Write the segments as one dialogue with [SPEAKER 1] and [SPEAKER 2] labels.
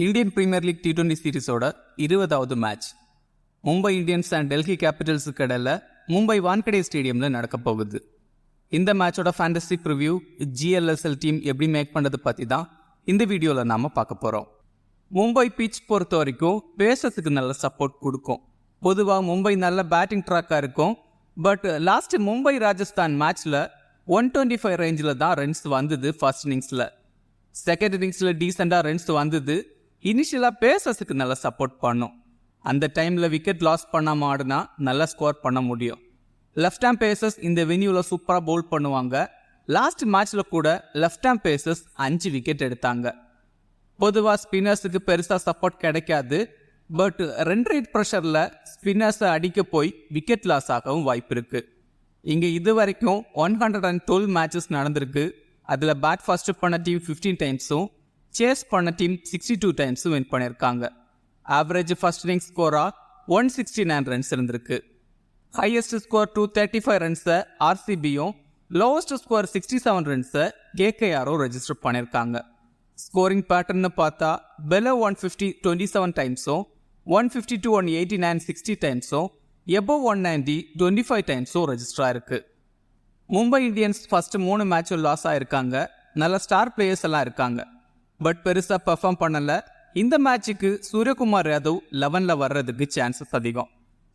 [SPEAKER 1] Indian Premier League T20 சீரிஸோட 20வது match Mumbai Indians and Delhi கேபிட்டல்ஸுக்கு இடையில மும்பை வான்கடே ஸ்டேடியமில் நடக்க போகுது. இந்த மேட்சோட ஃபேண்டசி ப்ரிவ்யூ GLSL டீம் எப்படி மேக் பண்ணது பற்றி தான் இந்த வீடியோவில் நாம் பார்க்க போகிறோம். மும்பை பிச் பொறுத்த வரைக்கும் பேசஸுக்கு நல்ல சப்போர்ட் கொடுக்கும். பொதுவாக மும்பை நல்ல பேட்டிங் ட்ராக்காக இருக்கும். பட் லாஸ்ட் மும்பை ராஜஸ்தான் மேட்ச்சில் 125 ரேஞ்சில் தான் ரன்ஸ் வந்தது. ஃபர்ஸ்ட் இன்னிங்ஸில், செகண்ட் இன்னிங்ஸில் டீசெண்டாக ரன்ஸ் வந்தது. இனிஷியலாக பேசஸுக்கு நல்லா சப்போர்ட் பண்ணும். அந்த டைமில் விக்கெட் லாஸ் பண்ணாமல் ஆடுனா நல்லா ஸ்கோர் பண்ண முடியும். லெஃப்ட் ஹேம் பேசஸ் இந்த வென்யூவில் சூப்பராக பவுல் பண்ணுவாங்க. லாஸ்ட் மேட்ச்சில் கூட லெஃப்ட் ஹேம் பேசஸ் 5 விக்கெட் எடுத்தாங்க. பொதுவாக ஸ்பின்னர்ஸுக்கு பெருசாக சப்போர்ட் கிடைக்காது. பட் ரன் ரேட் ப்ரெஷரில் ஸ்பின்னர்ஸை அடிக்க போய் விக்கெட் லாஸ் ஆகவும் வாய்ப்பு இருக்குது. இங்கே இது வரைக்கும் 112 மேட்சஸ் நடந்திருக்கு. அதில் பேட் ஃபர்ஸ்ட் பண்ண டீம் 15 டைம்ஸும் சேஸ் பண்ண டீம் 62 டைம்ஸும் வின் பண்ணியிருக்காங்க. ஆவரேஜ் ஃபர்ஸ்ட் இன்னிங்ஸ் ஸ்கோராக 169 ரன்ஸ் இருந்திருக்கு. ஹையஸ்ட் ஸ்கோர் 235 ரன்ஸை RCBயும், லோவஸ்ட் ஸ்கோர் 67 ரன்ஸை KKRம் ரெஜிஸ்டர் பண்ணியிருக்காங்க. ஸ்கோரிங் பேட்டர்னு பார்த்தா below 150 27 டைம்ஸும், 152 189 60 டைம்ஸும், above 190 25 டைம்ஸும் ரெஜிஸ்டர் ஆயிருக்கு. மும்பை இந்தியன்ஸ் ஃபர்ஸ்ட் 3 மேட்சும் லாஸ் ஆயிருக்காங்க. நல்ல ஸ்டார் பிளேயர்ஸ் எல்லாம் இருக்காங்க. பட் பெருசாக பெர்ஃபார்ம் பண்ணலை. இந்த மேட்சுக்கு சூரியகுமார் யாதவ் 11ல் வர்றதுக்கு சான்சஸ் அதிகம்.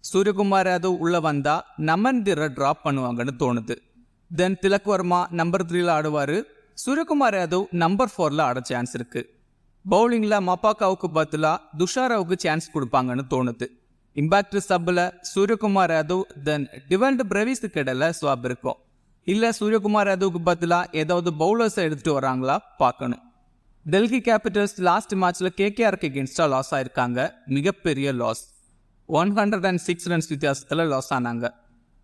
[SPEAKER 1] சூரியகுமார் யாதவ் உள்ளே வந்தால் நமன்திரை ட்ராப் பண்ணுவாங்கன்னு தோணுது. தென் திலக் வர்மா நம்பர் 3ல் ஆடுவார். சூரியகுமார் யாதவ் நம்பர் 4ல் ஆட சான்ஸ் இருக்குது. பவுலிங்கில் மப்பாக்காவுக்கு பதிலாக துஷாராவுக்கு சான்ஸ் கொடுப்பாங்கன்னு தோணுது. இம்பாக்ட் சப்பில் சூரியகுமார் யாதவ் தென் டிவெல்ட் பிரேவிஸுக்கு இடையில ஸ்வாப் இருக்கும். இல்லை சூரியகுமார் யாதவுக்கு பதிலாக ஏதாவது பவுலர்ஸை எடுத்துகிட்டு வராங்களா பார்க்கணும். டெல்லி கேபிட்டல்ஸ் லாஸ்ட் மேட்ச்சில் KKRக்கு எகென்ஸ்டாக லாஸ் ஆயிருக்காங்க. மிகப்பெரிய லாஸ். 106 ரன்ஸ் வித்தியாசத்தில் லாஸ் ஆனாங்க.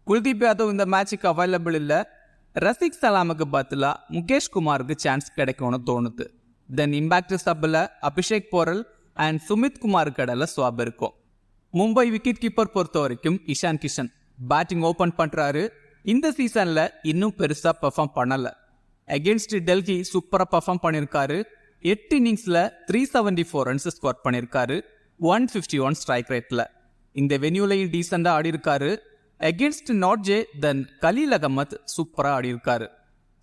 [SPEAKER 1] குல்தீப் யாதவ் இந்த மேட்சுக்கு அவைலபிள் இல்லை. ரசிக் சலாமுக்கு பதிலாக முகேஷ் குமாருக்கு சான்ஸ் கிடைக்கும்னு தோணுது. தென் இம்பாக்ட் சப்பில் அபிஷேக் போரல் அண்ட் சுமித் குமாருக்கு இடையில ஸ்வாப் இருக்கும். மும்பை விக்கெட் கீப்பர் பொறுத்த வரைக்கும் இஷான் கிஷன் பேட்டிங் ஓப்பன் பண்ணுறாரு. இந்த சீசனில் இன்னும் பெருசாக பெர்ஃபார்ம் பண்ணலை. அகெயின்ஸ்ட் டெல்லி சூப்பராக பெர்ஃபார்ம் பண்ணியிருக்காரு. 8 இன்னிங்ஸில் 374 ரன்ஸ் ஸ்கோர் பண்ணியிருக்காரு. 151 ஸ்ட்ரைக் ரேட்டில். இந்த வென்யூலையும் டீசெண்டாக ஆடியிருக்காரு. அகெயின்ஸ்ட் நாட்ஜே தென் கலீல் அகமத் சூப்பராக ஆடியிருக்காரு.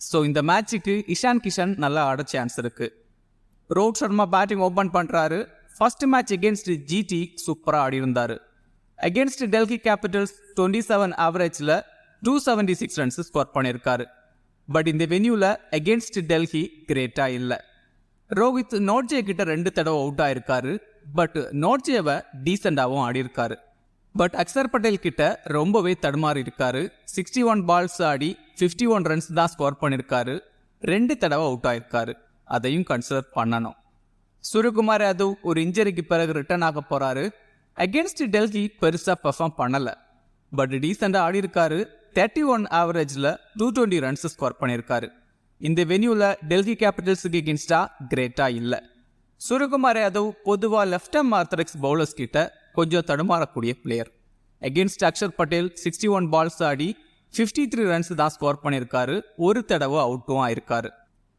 [SPEAKER 1] ஸோ இந்த மேட்சுக்கு இஷான் கிஷன் நல்லா ஆட சான்ஸ் இருக்குது. ரோஹித் சர்மா பேட்டிங் ஓப்பன் பண்ணுறாரு. ஃபர்ஸ்ட் மேட்ச் அகெயின்ஸ்ட் GT சூப்பராக ஆடியிருந்தார். அகெயின்ஸ்ட் டெல்லி கேபிட்டல்ஸ் 27 ஆவரேஜில் 276 ரன்ஸ் ஸ்கோர் பண்ணியிருக்காரு. பட் இந்த வென்யூவில் அகெயின்ஸ்ட் டெல்லி கிரேட்டாக இல்லை. ரோஹித் நோட்ஜே கிட்ட 2 தடவை அவுட் ஆயிருக்காரு. பட் நோட்ஜேவை டீசெண்டாகவும் ஆடியிருக்காரு. பட் அக்சர் பட்டேல் கிட்ட ரொம்பவே தடுமாறி இருக்காரு. 61 பால்ஸ் ஆடி 51 ரன்ஸ் தான் ஸ்கோர் பண்ணியிருக்காரு. 2 தடவை அவுட் ஆயிருக்காரு. அதையும் கன்சிடர் பண்ணணும். சூரியகுமார் யாதவ் ஒரு இன்ஜரிக்கு பிறகு ரிட்டர்ன் ஆக போறாரு. அகெயின்ஸ்ட் டெல்லி பெருசாக பெர்ஃபார்ம் பண்ணலை. பட் டீசெண்டாக ஆடியிருக்காரு. 31 ஆவரேஜில் 220 ரன்ஸ் ஸ்கோர் பண்ணியிருக்காரு. இந்த வென்யூவில் டெல்லி கேபிட்டல்ஸுக்கு எகென்ஸ்டாக கிரேட்டாக இல்லை. சூரியகுமார் யாதவ் பொதுவாக லெஃப்ட் ஹேம் ஆர்த்தடாக்ஸ் பவுலர்ஸ் கிட்ட கொஞ்சம் தடுமாறக்கூடிய player. Against Axar Patel 61 balls ஆடி 53 ரன்ஸ் தான் ஸ்கோர் பண்ணியிருக்காரு. 1 தடவை அவுட்டும் ஆயிருக்காரு.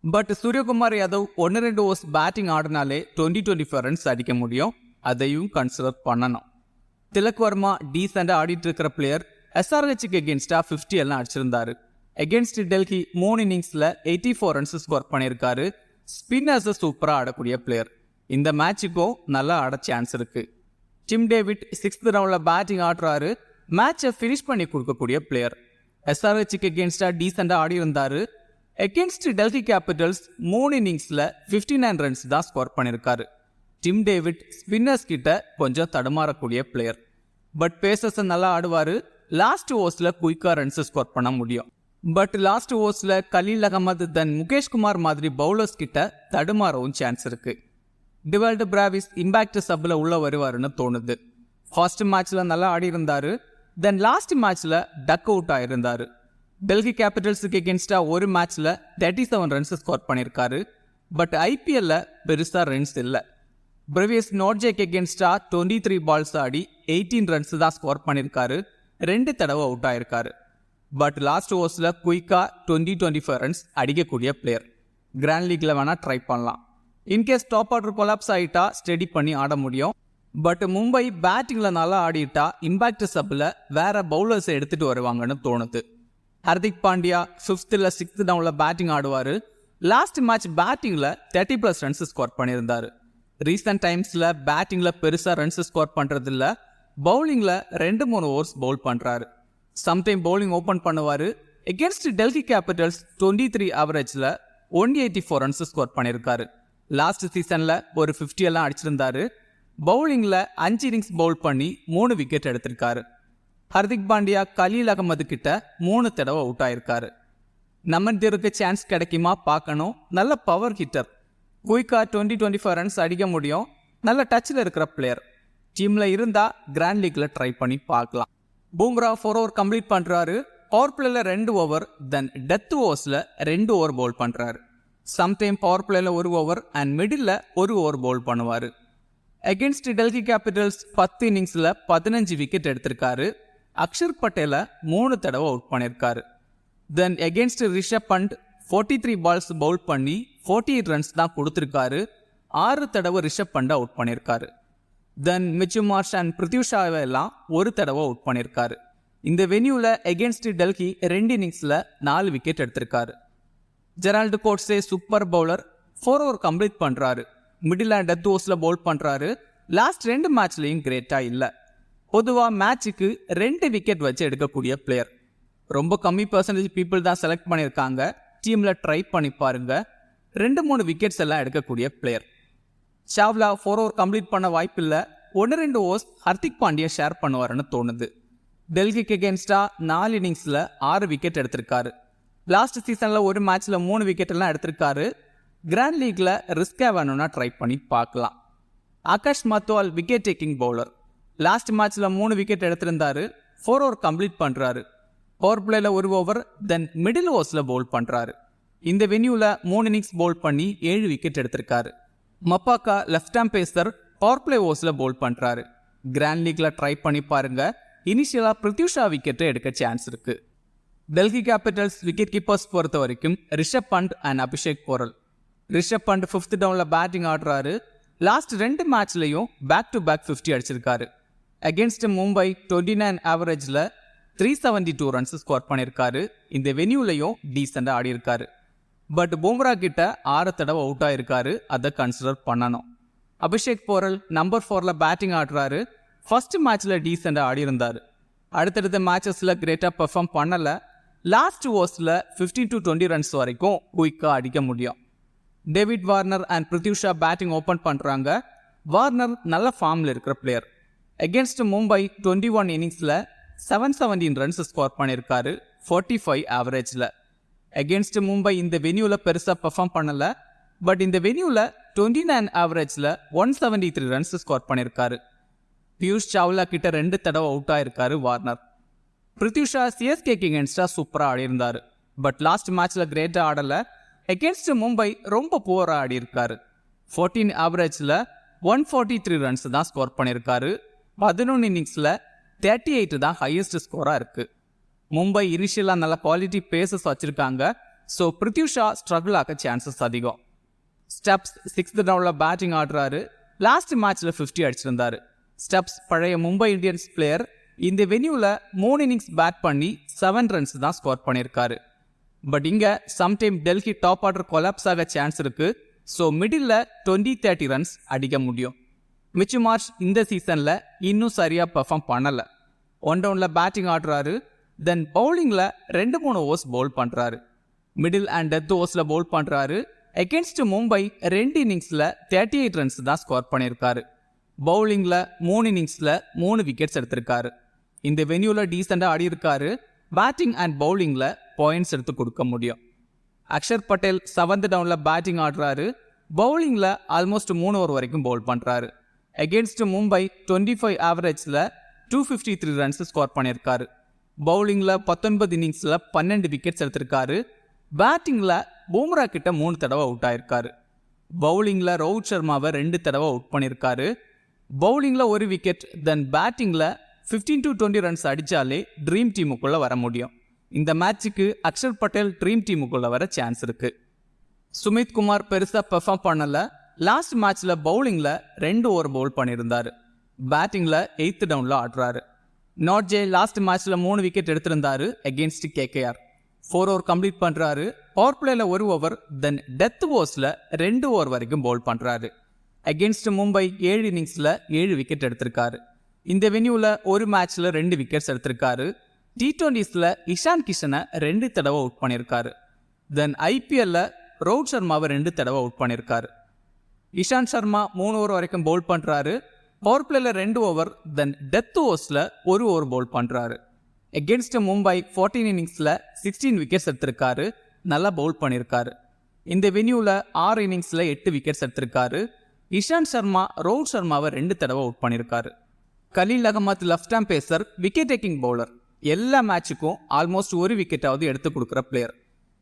[SPEAKER 1] But Suryakumar Yadav 1-2 overs batting ஆடினாலே 20-25 ரன்ஸ் அடிக்க முடியும். அதையும் கன்சிடர் பண்ணணும். திலக் வர்மா டீசெண்டாக ஆடிட்டு இருக்கிற பிளேயர். SRHக்கு எகென்ஸ்டாக 50 எல்லாம் அடிச்சிருந்தாரு. அகெயின்ஸ்ட் டெல்லி 3 இன்னிங்ஸில் 84 ரன்ஸ் ஸ்கோர் பண்ணியிருக்காரு. ஸ்பின்னர்ஸை சூப்பராக ஆடக்கூடிய பிளேயர். இந்த மேட்சுக்கும் நல்லா ஆட சான்ஸ் இருக்கு. டிம் டேவிட் 6th ரவுண்டில் பேட்டிங் ஆடுறாரு. மேட்சை ஃபினிஷ் பண்ணி கொடுக்கக்கூடிய பிளேயர். SRHக்கு எகென்ஸ்டாக டீசெண்டாக ஆடி இருந்தார். அகெயின்ஸ்ட் டெல்லி கேபிட்டல்ஸ் 3 இன்னிங்ஸில் 59 ரன்ஸ் தான் ஸ்கோர் பண்ணியிருக்காரு. டிம் டேவிட் ஸ்பின்னர்ஸ் கிட்ட கொஞ்சம் தடுமாறக்கூடிய பிளேயர். பட் பேசஸை நல்லா ஆடுவார். லாஸ்ட் ஓவர்ஸில் குயிக்காக ரன்ஸ் ஸ்கோர் பண்ண முடியும். பட் லாஸ்ட் ஓவர்ஸில் கலீல் அகமத் தென் முகேஷ் குமார் மாதிரி பவுலர்ஸ் கிட்ட தடுமாறவும் சான்ஸ் இருக்கு. டிவெல்ட் பிராவிஸ் இம்பாக்ட் சப்பில் உள்ள வருவாருன்னு தோணுது. ஃபர்ஸ்ட் மேட்ச்சில் நல்லா ஆடி இருந்தார். தென் லாஸ்ட் மேட்ச்சில் டக் அவுட் ஆயிருந்தார். டெல்லி கேபிட்டல்ஸுக்கு எகென்ஸ்டாக ஒரு மேட்ச்சில் 37 ரன்ஸ் ஸ்கோர் பண்ணியிருக்காரு. பட் IPLல பெருசாக ரன்ஸ் இல்லை. பிரேவிஸ் நோட்ஜேக்கு எகென்ஸ்டாக 23 பால்ஸ் ஆடி 18 ரன்ஸ் தான் ஸ்கோர் பண்ணியிருக்காரு. 2 தடவை அவுட் ஆயிருக்காரு. பட் லாஸ்ட் ஓவர்ஸில் குயிக்காக 20-25 ரன்ஸ் அடிக்கக்கூடிய பிளேயர். கிராண்ட் லீக்கில் வேணால் ட்ரை பண்ணலாம். இன்கேஸ் டாப் ஆர்டர் கொலாப்ஸ் ஆகிட்டா ஸ்டெடி பண்ணி ஆட முடியும். பட் மும்பை பேட்டிங்கில் நல்லா ஆடிட்டா இம்பாக்ட் சப்பில் வேற பவுலர்ஸை எடுத்துகிட்டு வருவாங்கன்னு தோணுது. ஹர்திக் பாண்டியா 5th இல்லை 6th டவுனில் பேட்டிங் ஆடுவார். லாஸ்ட் மேட்ச் பேட்டிங்கில் 30+ ரன்ஸ் ஸ்கோர் பண்ணியிருந்தார். ரீசெண்ட் டைம்ஸில் பேட்டிங்கில் பெருசாக ரன்ஸ் ஸ்கோர் பண்ணுறதில்ல, பவுலிங்கில் 2-3 ஓவர்ஸ் பவுல் பண்ணுறாரு. சம்டைம் பவுலிங் ஓப்பன் பண்ணுவார். Against Delhi Capitals 23 ஆவரேஜில் 184 runs score பண்ணியிருக்காரு. லாஸ்ட் சீசனில் ஒரு 50 எல்லாம் அடிச்சிருந்தாரு. பவுலிங்கில் 5 இன்னிங்ஸ் பவுல் பண்ணி 3 விக்கெட் எடுத்திருக்காரு. ஹர்திக் பாண்டியா கலீல் அகமது கிட்ட 3 தடவை அவுட் ஆயிருக்காரு. நமன்தீருக்கு சான்ஸ் கிடைக்குமா பார்க்கணும். நல்ல பவர் ஹிட்டர், குயிக்கா 20-25 ரன்ஸ் அடிக்க முடியும். நல்ல டச்சில் இருக்கிற பிளேயர். டீமில் இருந்தால் கிராண்ட் லீக்ல ட்ரை பண்ணி பார்க்கலாம். பூம்ரா 4 ஓவர் கம்ப்ளீட் பண்ணுறாரு. பவர் பிளேல 2 ஓவர், தென் டெத் ஓவர்ஸில் 2 ஓவர் பவுல் பண்ணுறாரு. சம்டைம் பவர் பிளேல 1 over and middle 1 over bowl பண்ணுவார். அகென்ஸ்ட் டெல்லி கேபிட்டல்ஸ் 10 இன்னிங்ஸில் 15 விக்கெட் எடுத்திருக்காரு. அக்ஷர் பட்டேலை 3 தடவை அவுட் பண்ணியிருக்காரு. Then against Rishabh Pant 43 balls bowl பண்ணி 48 ரன்ஸ் தான் கொடுத்துருக்காரு. 6 தடவை ரிஷப் பண்டை அவுட் பண்ணியிருக்காரு. தென் மிச்சு மார்ஷ் அண்ட் பிருத்வி ஷாவை எல்லாம் 1 தடவை அவுட் பண்ணியிருக்காரு. இந்த வென்யூவில் எகென்ஸ்ட் டெல்லி 2 இன்னிங்ஸில் 4 விக்கெட் எடுத்திருக்காரு. Gerald Godse super bowler, 4 over complete பண்ணுறாரு. மிடில் அண்ட் டெத் ஓவர்ஸில் பவுல் பண்ணுறாரு. லாஸ்ட் 2 மேட்ச்லையும் கிரேட்டாக இல்லை. பொதுவாக மேட்சுக்கு 2 விக்கெட் வச்சு எடுக்கக்கூடிய பிளேயர். ரொம்ப கம்மி பர்சன்டேஜ் பீப்புள் தான் செலக்ட் பண்ணியிருக்காங்க. டீமில் ட்ரை பண்ணி பாருங்க. 2-3 விக்கெட்ஸ் எல்லாம் எடுக்கக்கூடிய பிளேயர். சாவ்லா 4 ஓவர் கம்ப்ளீட் பண்ண வாய்ப்பில்லை. 1-2 ஓவர்ஸ் ஹர்திக் பாண்டியா ஷேர் பண்ணுவாருன்னு தோணுது. டெல்லிக்கு எகென்ஸ்டா 4 இன்னிங்ஸில் 6 விக்கெட் எடுத்திருக்காரு. லாஸ்ட் சீசனில் ஒரு மேட்ச்சில் 3 விக்கெட் எல்லாம் எடுத்திருக்காரு. கிராண்ட் லீக்ல ரிஸ்காக வேணும்னா ட்ரை பண்ணி பார்க்கலாம். Akash Madhwal wicket taking bowler. Last மேட்ச்சில் 3 விக்கெட் எடுத்திருந்தாரு. 4 ஓவர் கம்ப்ளீட் பண்ணுறாரு. பவர் பிளேல 1 ஓவர், தென் மிடில் ஓவர்ஸில் பவுல் பண்ணுறாரு. இந்த வென்யூவில் 3 இன்னிங்ஸ் பவுல் பண்ணி 7 விக்கெட் எடுத்திருக்காரு. Maphaka left arm pacer power play ஓவர்ஸில் பவுல் பண்ணுறாரு. கிராண்ட் லீக்ல ட்ரை பண்ணி பாருங்க. இனிஷியலாக பிருத்வி ஷா விக்கெட்டை எடுக்க சான்ஸ் இருக்கு. டெல்லி கேபிட்டல்ஸ் விக்கெட் கீப்பர்ஸ் பொறுத்த வரைக்கும் ரிஷப் பண்ட் அண்ட் அபிஷேக் போரல். ரிஷப் பண்ட் 5th டவுனில் பேட்டிங் ஆடுறாரு. லாஸ்ட் 2 மேட்ச்லையும் பேக் டு பேக் 50 அடிச்சிருக்காரு. அகென்ஸ்ட் மும்பை 29 ஆவரேஜில் 372 ரன்ஸ் ஸ்கோர் பண்ணியிருக்காரு. இந்த வென்யூலையும் டீசெண்டாக ஆடி இருக்காரு. பட் பும்ரா கிட்ட 6 தடவை அவுட் ஆயிருக்காரு. அதை கன்சிடர் பண்ணணும். அபிஷேக் போரல் நம்பர் 4ல பேட்டிங் ஆடுறாரு. ஃபர்ஸ்ட் மேட்ச்ல டீசெண்டாக ஆடி இருந்தார். அடுத்தடுத்த மேட்சஸில் கிரேட்டாக பெர்ஃபார்ம் பண்ணலை. லாஸ்ட் ஓவர்ஸில் 15-20 ரன்ஸ் வரைக்கும் குயிக்காக அடிக்க முடியும். David Warner and Prithvi Shaw batting open பண்ணுறாங்க. வார்னர் நல்ல ஃபார்மில் இருக்கிற பிளேயர். அகென்ஸ்ட் மும்பை 21 இன்னிங்ஸில் 717 ரன்ஸ் ஸ்கோர் பண்ணியிருக்காரு. 45 ஆவரேஜில். அகென்ஸ்ட் மும்பை இந்த வென்யூவில் பெருசாக பெர்ஃபார்ம் பண்ணலை. பட் இந்த வென்யூவில் 29 ஆவரேஜில் 173 ரன்ஸ் ஸ்கோர் பண்ணியிருக்காரு. பியூஷ் சாவ்லா கிட்ட 2 தடவை அவுட் ஆயிருக்காரு வார்னர். பிருத்வி ஷா சிஎஸ்கேக்கு எகென்ஸ்டாக சூப்பராக ஆடியிருந்தார். பட் லாஸ்ட் மேட்ச்சில் கிரேட்டாக ஆடலை. எகென்ஸ்ட் மும்பை ரொம்ப புவராக ஆடி இருக்காரு. 14 ஆவரேஜில் 143 ரன்ஸ் தான் ஸ்கோர் பண்ணியிருக்காரு. 11 இன்னிங்ஸில் 38 தான் ஹையஸ்ட் ஸ்கோராக இருக்குது. மும்பை இனிஷியலாக நல்ல குவாலிட்டி பேசஸ் வச்சுருக்காங்க. ஸோ பிருத்வி ஷா ஸ்ட்ரகிள் ஆக சான்சஸ் அதிகம். ஸ்டெப்ஸ் 6th டவுனில் பேட்டிங் ஆடுறாரு. லாஸ்ட் மேட்ச்சில் 50 அடிச்சிருந்தாரு. ஸ்டெப்ஸ் பழைய மும்பை இந்தியன்ஸ் பிளேயர். இந்த வென்யூவில் 3 இன்னிங்ஸ் பேட் பண்ணி 7 ரன்ஸ் தான் ஸ்கோர் பண்ணியிருக்காரு. பட் இங்கே sometime Delhi top order collapse ஆக சான்ஸ் இருக்குது. ஸோ மிடில் 20-30 ரன்ஸ் அடிக்க முடியும். மிச்சு மார்ஷ் இந்த சீசனில் இன்னும் சரியாக பெர்ஃபார்ம் பண்ணலை. 1 டவுனில் பேட்டிங் ஆடுறாரு. தென் பவுலிங்கில் 2-3 ஓவர்ஸ் பவுல் பண்ணுறாரு. மிடில் அண்ட் டெத் ஓவர்ஸில் பவுல் பண்ணுறாரு. எகென்ஸ்ட் மும்பை 2 இன்னிங்ஸில் 38 ரன்ஸ் தான் ஸ்கோர் பண்ணியிருக்காரு. பவுலிங்கில் 3 இன்னிங்ஸில் 3 விக்கெட்ஸ் எடுத்திருக்காரு. இந்த வென்யூவில் டீசெண்டாக ஆடி இருக்காரு. பேட்டிங் அண்ட் பவுலிங்கில் பாயிண்ட்ஸ் எடுத்து கொடுக்க முடியும். அக்ஷர் பட்டேல் 7th டவுனில் பேட்டிங் ஆடுறாரு. பவுலிங்கில் ஆல்மோஸ்ட் 3 ஓவர் வரைக்கும் பவுல் பண்ணுறாரு. அகென்ஸ்ட் மும்பை 25 ஆவரேஜில் 253 ரன்ஸ் ஸ்கோர் பண்ணியிருக்காரு. பவுலிங்கில் 19 இன்னிங்ஸில் 12 விக்கெட்ஸ் எடுத்திருக்காரு. பேட்டிங்கில் பும்ரா கிட்ட 3 தடவை அவுட் ஆயிருக்காரு. பவுலிங்கில் ரோஹித் சர்மாவை 2 தடவை அவுட் பண்ணியிருக்காரு. பவுலிங்கில் 1 விக்கெட், தென் பேட்டிங்கில் 15-20 ரன்ஸ் அடித்தாலே ட்ரீம் டீமுக்குள்ளே வர முடியும். இந்த மேட்சுக்கு அக்ஷர் பட்டேல் ட்ரீம் டீமுக்குள்ளே வர சான்ஸ் இருக்குது. சுமித் குமார் பெருசாக பெர்ஃபார்ம் பண்ணலை. லாஸ்ட் மேட்ச்சில் பவுலிங்கில் 2 ஓவர் பவுல் பண்ணியிருந்தார். பேட்டிங்கில் 8th டவுனில் ஆடுறாரு. நாட்ஜே லாஸ்ட் மேட்ச்சில் 3 விக்கெட் எடுத்திருந்தாரு அகேன்ஸ்ட் KKR. 4 ஓவர் கம்ப்ளீட் பண்ணுறாரு. பவர் பிளேயில் 1 ஓவர், தென் டெத் ஓவர்ஸில் 2 ஓவர் வரைக்கும் பவுல் பண்ணுறாரு. அகேன்ஸ்ட் மும்பை 7 இன்னிங்ஸில் 7 விக்கெட் எடுத்திருக்காரு. இந்த வென்யூவில் ஒரு மேட்ச்சில் 2 விக்கெட்ஸ் எடுத்திருக்காரு. T20ஸில் இஷான் கிஷனை 2 தடவை அவுட் பண்ணியிருக்காரு. தென் IPLல ரோஹித் சர்மாவை 2 தடவை அவுட் பண்ணியிருக்காரு. இஷாந்த் சர்மா 3 ஓவர் வரைக்கும் பவுல் பண்ணுறாரு. பவர் பிளேயில் 2 ஓவர், தென் டெத் ஓவர்ஸில் 1 ஓவர் பவுல் பண்ணுறாரு. அகேன்ஸ்ட் மும்பை 14 இன்னிங்ஸில் 16 விக்கெட்ஸ் எடுத்திருக்காரு. நல்லா பவுல் பண்ணியிருக்காரு. இந்த வென்யூவில் 6 இன்னிங்ஸில் 8 விக்கெட்ஸ் எடுத்திருக்காரு. இஷாந்த் சர்மா ரோஹித் சர்மாவை 2 தடவை அவுட் பண்ணியிருக்காரு. Khaleel Ahmed left arm pacer, wicket taking bowler. எல்லா மேட்சுக்கும் ஆல்மோஸ்ட் 1 விக்கெட்டாவது எடுத்து கொடுக்குற பிளேயர்.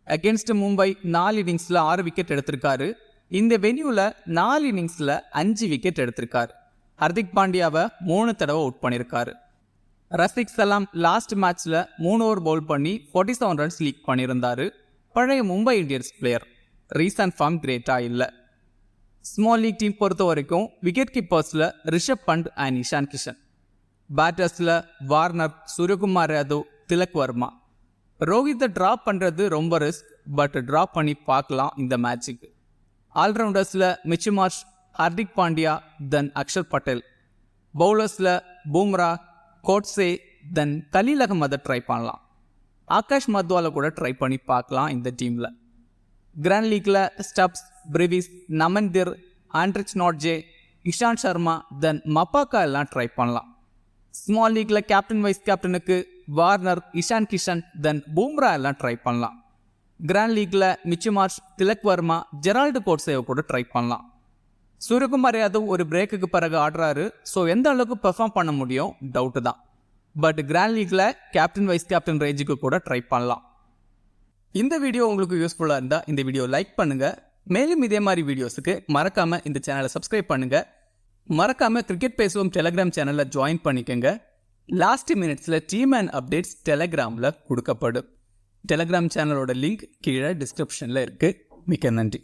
[SPEAKER 1] அகேன்ஸ்ட் மும்பை 4 இன்னிங்ஸில் 6 விக்கெட் எடுத்திருக்காரு. இந்த வென்யூவில் 4 இன்னிங்ஸில் 5 விக்கெட் எடுத்திருக்காரு. ஹர்திக் பாண்டியாவை 3 தடவை அவுட் பண்ணியிருக்காரு. ரசிக் சலாம் லாஸ்ட் மேட்ச்சில் 3 ஓவர் பவுல் பண்ணி 47 ரன்ஸ் லீக் பண்ணியிருந்தாரு. பழைய Mumbai Indians player. Recent form கிரேட்டாக இல்லை. ஸ்மால் லீக் டீம் பொறுத்த வரைக்கும் விக்கெட் கீப்பர்ஸில் ரிஷப் பண்ட் அண்ட் இஷான் கிஷன். பேட்டர்ஸில் வார்னர், சூரியகுமார் யாதவ், திலக் வர்மா. ரோஹித்தை ட்ராப் பண்ணுறது ரொம்ப ரிஸ்க், பட் ட்ராப் பண்ணி பார்க்கலாம் இந்த மேட்சுக்கு. ஆல்ரவுண்டர்ஸில் Mitch Marsh, Hardik Pandya, then Axar Patel. பவுலர்ஸில் பூம்ரா, கோட்ஸே, தென் கலீல் அகமதை ட்ரை பண்ணலாம். ஆகாஷ் மத்வாலை கூட ட்ரை பண்ணி பார்க்கலாம் இந்த டீமில். கிராண்ட் லீக்கில் Stubbs, Brevis, Naman Dhir, Anrich நாட்ஜே, Ishant Sharma, then Maphaka எல்லாம் ட்ரை பண்ணலாம். ஸ்மால் லீக்கில் கேப்டன் வைஸ் கேப்டனுக்கு வார்னர், இஷான் கிஷன், தென் பூம்ரா எல்லாம் ட்ரை பண்ணலாம். கிராண்ட் லீக்கில் Mitch Marsh, Tilak Varma, Gerald கோட்ஸேவை கூட ட்ரை பண்ணலாம். சூரியகுமார் யாதவ் ஒரு பிரேக்குக்கு பிறகு ஆடுறாரு. ஸோ எந்த அளவுக்கு பெர்ஃபார்ம் பண்ண முடியும் டவுட்டு தான். பட் கிராண்ட் லீக்கில் கேப்டன் வைஸ் கேப்டன் ரேஞ்சுக்கு கூட ட்ரை பண்ணலாம். இந்த வீடியோ உங்களுக்கு யூஸ்ஃபுல்லாக இருந்தால் இந்த வீடியோ லைக் பண்ணுங்கள். மேலும் இதே மாதிரி வீடியோஸுக்கு மறக்காமல் இந்த சேனலை சப்ஸ்கிரைப் பண்ணுங்கள். மறக்காமல் கிரிக்கெட் பேசுவோம் டெலகிராம் சேனலில் ஜாயின் பண்ணிக்கோங்க. லாஸ்ட் மினிட்ஸில் டீம் அண்ட் அப்டேட்ஸ் டெலகிராமில் கொடுக்கப்படும். டெலகிராம் சேனலோட லிங்க் கீழே டிஸ்கிரிப்ஷனில் இருக்குது. மிக்க நன்றி.